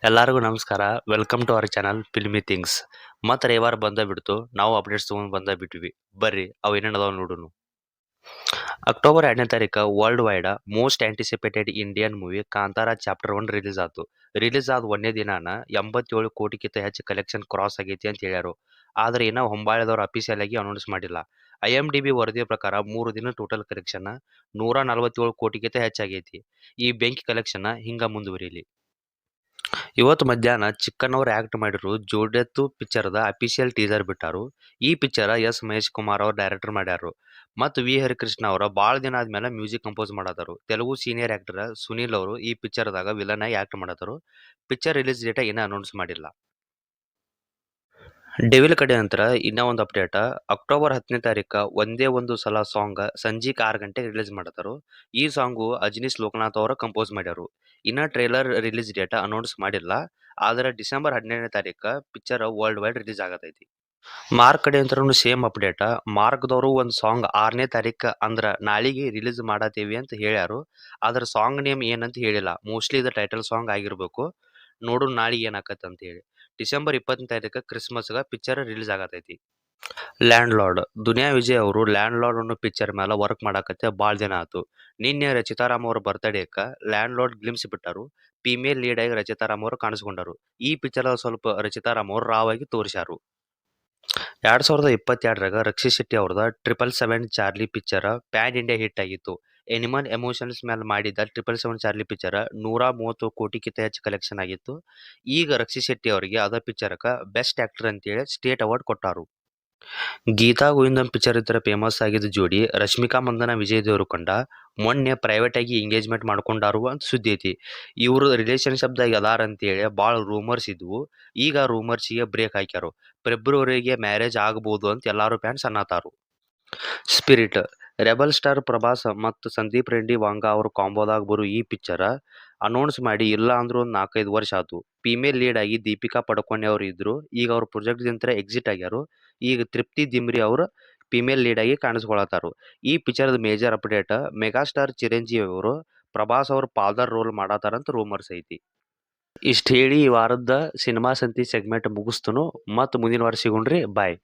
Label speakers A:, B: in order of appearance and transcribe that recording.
A: ಎಲ್ಲರಿಗೂ ನಮಸ್ಕಾರ. Welcome to our channel filmy things. ಮತ್ತೆ ರವಿವಾರ ಬಂದ ಬಿಡ್ತು. ನಾವು ಅಪ್ಡೇಟ್ಸ್ ತಗೊಂಡ್ ಬಂದ ಬಿಟ್ವಿ. ಬರ್ರಿ ಅವು ಏನೇನ್ ಅದಾವ ನೋಡುನು. ಅಕ್ಟೋಬರ್ 2ನೇ ತಾರೀಕು world wide most anticipated Indian movie Kantara chapter 1 release ಆತು. ರಿಲೀಸ್ ಆದ ಒಂದೇ ದಿನಾನ 87 ಕೋಟಿಗಿಂತ ಹೆಚ್ಚು ಕಲೆಕ್ಷನ್ ಕ್ರಾಸ್ ಆಗೈತಿ ಅಂತ ಹೇಳ್ಯಾರು. ಆದ್ರೆ ಇನ್ನ ಹೊಂಬಾಳೆದವ್ರು ಅಫಿಷಿಯಲ್ ಆಗಿ ಅನೌನ್ಸ್ ಮಾಡಿಲ್ಲ. IMDb ವರದಿಯ ಪ್ರಕಾರ 3 ದಿನ ಟೋಟಲ್ ಕಲೆಕ್ಷನ್ 147 ಕೋಟಿಗಿಂತ ಹೆಚ್ಚಾಗೈತಿ. ಈ ಬೆಂಕಿ ಕಲೆಕ್ಷನ್ ಹಿಂಗ ಮುಂದುವರಿಲಿ. ಇವತ್ತು ಮಧ್ಯಾಹ್ನ ಚಿಕ್ಕನ್ ಅವ್ರು ಆಕ್ಟ್ ಮಾಡಿರೋ ಜೋಡೆತ್ತು ಪಿಕ್ಚರ್ದ ಅಫಿಷಿಯಲ್ ಟೀಸರ್ ಬಿಟ್ಟಾರು. ಈ ಪಿಕ್ಚರ್ ಎಸ್ ಮಹೇಶ್ ಕುಮಾರ್ ಅವ್ರು ಡೈರೆಕ್ಟರ್ ಮಾಡ್ಯಾರು. ಮತ್ತು ವಿ ಹರಿಕೃಷ್ಣ ಅವರ ಬಾಳ ದಿನ ಆದ್ಮೇಲೆ ಮ್ಯೂಸಿಕ್ ಕಂಪೋಸ್ ಮಾಡತಾರು. ತೆಲುಗು ಸೀನಿಯರ್ ಆಕ್ಟರ್ ಸುನೀಲ್ ಅವರು ಈ ಪಿಕ್ಚರ್ದಾಗ ವಿಲನ್ ಆಗಿ ಆಕ್ಟ್ ಮಾಡತಾರು. ಪಿಕ್ಚರ್ ರಿಲೀಸ್ ಡೇಟ್ ಇನ್ನೂ ಅನೌನ್ಸ್ ಮಾಡಿಲ್ಲ. ಡೆವಿಲ್ ಕಡೆ ನಂತರ ಇನ್ನೂ ಒಂದು ಅಪ್ಡೇಟ್. ಅಕ್ಟೋಬರ್ 10ನೇ ತಾರೀಕು ಒಂದೇ ಒಂದು ಸಲ ಸಾಂಗ್ ಸಂಜೆಗೆ 6 ಗಂಟೆಗೆ ರಿಲೀಸ್ ಮಾಡತಾರು. ಈ ಸಾಂಗು ಅಜನೀಶ್ ಲೋಕನಾಥ್ ಅವರು ಕಂಪೋಸ್ ಮಾಡ್ಯಾರು. ಇನ್ನ ಟ್ರೇಲರ್ ರಿಲೀಸ್ ಡೇಟ್ ಅನೌನ್ಸ್ ಮಾಡಿಲ್ಲ. ಆದ್ರೆ ಡಿಸೆಂಬರ್ 17ನೇ ತಾರೀಕು ಪಿಕ್ಚರ್ ವರ್ಲ್ಡ್ ವೈಡ್ ರಿಲೀಸ್ ಆಗತೈತಿ. ಮಾರ್ಕ್ ಕಡೆ ಅಂತರೂ ಸೇಮ್ ಅಪ್ಡೇಟ್. ಮಾರ್ಕ್ದವರು ಒಂದು ಸಾಂಗ್ 6ನೇ ತಾರೀಕು ಅಂದ್ರ ನಾಳಿಗೆ ರಿಲೀಸ್ ಮಾಡತ್ತೀವಿ ಅಂತ ಹೇಳ್ಯಾರು. ಆದ್ರೆ ಸಾಂಗ್ ನೇಮ್ ಏನಂತ ಹೇಳಿಲ್ಲ. ಮೋಸ್ಟ್ಲಿ ಇದು ಟೈಟಲ್ ಸಾಂಗ್ ಆಗಿರ್ಬೇಕು. ನೋಡು ನಾಳಿಗೆ ಏನಾಕತ್ತ ಅಂತ ಹೇಳಿ. ಡಿಸೆಂಬರ್ 20ನೇ ತಾರೀಕು ಕ್ರಿಸ್ಮಸ್ಗೆ ಪಿಕ್ಚರ್ ರಿಲೀಸ್ ಆಗತೈತಿ. ಲ್ಯಾಂಡ್ ಲಾರ್ಡ್ ದುನಿಯಾ ವಿಜಯ್ ಅವರು ಲ್ಯಾಂಡ್ ಲಾರ್ಡ್ ಅನ್ನೋ ಪಿಕ್ಚರ್ ಮೇಲೆ ವರ್ಕ್ ಮಾಡಾಕತ್ತೆ ಭಾಳ ದಿನ ಆತು. ನಿನ್ನೆ ರಚಿತಾರಾಮ್ ಅವ್ರ ಬರ್ತ್ಡೇಕ ಲ್ಯಾಂಡ್ ಲಾರ್ಡ್ ಗ್ಲಿಮ್ಸ್ ಬಿಟ್ಟಾರು. ಫಿಮೇಲ್ ಲೀಡ್ ಆಗಿ ರಚಿತಾರಾಮ್ ಅವರು ಕಾಣಿಸ್ಕೊಂಡರು. ಈ ಪಿಕ್ಚರ್ ಸ್ವಲ್ಪ ರಚಿತಾರಾಮ್ ಅವರು ರಾವ್ ಆಗಿ ತೋರಿಸ್ಯಾರು. 2022ರಾಗ ರಕ್ಷಿತ್ ಶೆಟ್ಟಿ ಅವ್ರದ 777 Charlie picture PAN India hit ಆಗಿತ್ತು. ಎನಿಮಲ್ ಎಮೋಷನ್ಸ್ ಮೇಲೆ ಮಾಡಿದ 777 ಚಾರ್ಲಿ ಪಿಕ್ಚರ್ 130 ಕೋಟಿಗಿಂತ ಹೆಚ್ಚು ಕಲೆಕ್ಷನ್ ಆಗಿತ್ತು. ಈಗ ರಕ್ಷಿತ್ ಶೆಟ್ಟಿ ಅವರಿಗೆ ಅದ ಪಿಕ್ಚರ್ಕ ಬೆಸ್ಟ್ ಆಕ್ಟರ್ ಅಂತೇಳಿ ಸ್ಟೇಟ್ ಅವಾರ್ಡ್ ಕೊಟ್ಟಾರು. ಗೀತಾ ಗೋವಿಂದಂ ಪಿಕ್ಚರ್ ಇತರ ಫೇಮಸ್ ಆಗಿದ್ದ ಜೋಡಿ ರಶ್ಮಿಕಾ ಮಂದನ ವಿಜಯ್ ದೇವರಕೊಂಡ ಮೊನ್ನೆ ಪ್ರೈವೇಟ್ ಆಗಿ ಎಂಗೇಜ್ಮೆಂಟ್ ಮಾಡ್ಕೊಂಡಾರು ಅಂತ ಸುದ್ದಿ ಐತಿ. ಇವರು ರಿಲೇಶನ್ಶಿಪ್ ದಾಗ ಅದಾರ ಅಂತೇಳಿ ಭಾಳ ರೂಮರ್ಸ್ ಇದ್ವು. ಈಗ ರೂಮರ್ಸ್ಗೆ ಬ್ರೇಕ್ ಹಾಕ್ಯಾರು. ಫೆಬ್ರವರಿಗೆ ಮ್ಯಾರೇಜ್ ಆಗಬಹುದು ಅಂತ ಎಲ್ಲಾರು ಫ್ಯಾನ್ಸ್ ಅನ್ನತಾರು. ಸ್ಪಿರಿಟ್ ರೆಬಲ್ ಸ್ಟಾರ್ ಪ್ರಭಾಸ್ ಮತ್ತು ಸಂದೀಪ್ ರೆಡ್ಡಿ ವಾಂಗಾ ಅವರು ಕಾಂಬೋದಾಗ ಬರೋ ಈ ಪಿಕ್ಚರ್ ಅನೌನ್ಸ್ ಮಾಡಿ ಇಲ್ಲ ಅಂದ್ರೂ ಒಂದು 4-5 ವರ್ಷ ಆತು. ಫಿಮೇಲ್ ಲೀಡ್ ಆಗಿ ದೀಪಿಕಾ ಪಡುಕೋಣೆ ಅವರು ಇದ್ರು. ಈಗ ಅವ್ರ ಪ್ರೊಜೆಕ್ಟ್ ದಿಂತ್ರ ಎಕ್ಸಿಟ್ ಆಗ್ಯಾರು. ಈಗ ತೃಪ್ತಿ ದಿಮ್ರಿ ಅವರು ಫಿಮೇಲ್ ಲೀಡ್ ಆಗಿ ಕಾಣಿಸ್ಕೊಳತಾರು. ಈ ಪಿಕ್ಚರ್ದ ಮೇಜರ್ ಅಪ್ಡೇಟ್ ಮೆಗಾಸ್ಟಾರ್ ಚಿರಂಜೀವಿ ಅವರು ಪ್ರಭಾಸ್ ಅವ್ರ ಫಾದರ್ ರೋಲ್ ಮಾಡತಾರಂತ ರೂಮರ್ಸ್ ಐತಿ. ಇಷ್ಟ ಹೇಳಿ ಈ ವಾರದ ಸಿನಿಮಾ ಸಂತಿ ಸೆಗ್ಮೆಂಟ್ ಮುಗಿಸ್ತನು. ಮತ್ತು ಮುಂದಿನ ವಾರ ಸಿಗೋಣ್ರಿ. ಬಾಯ್.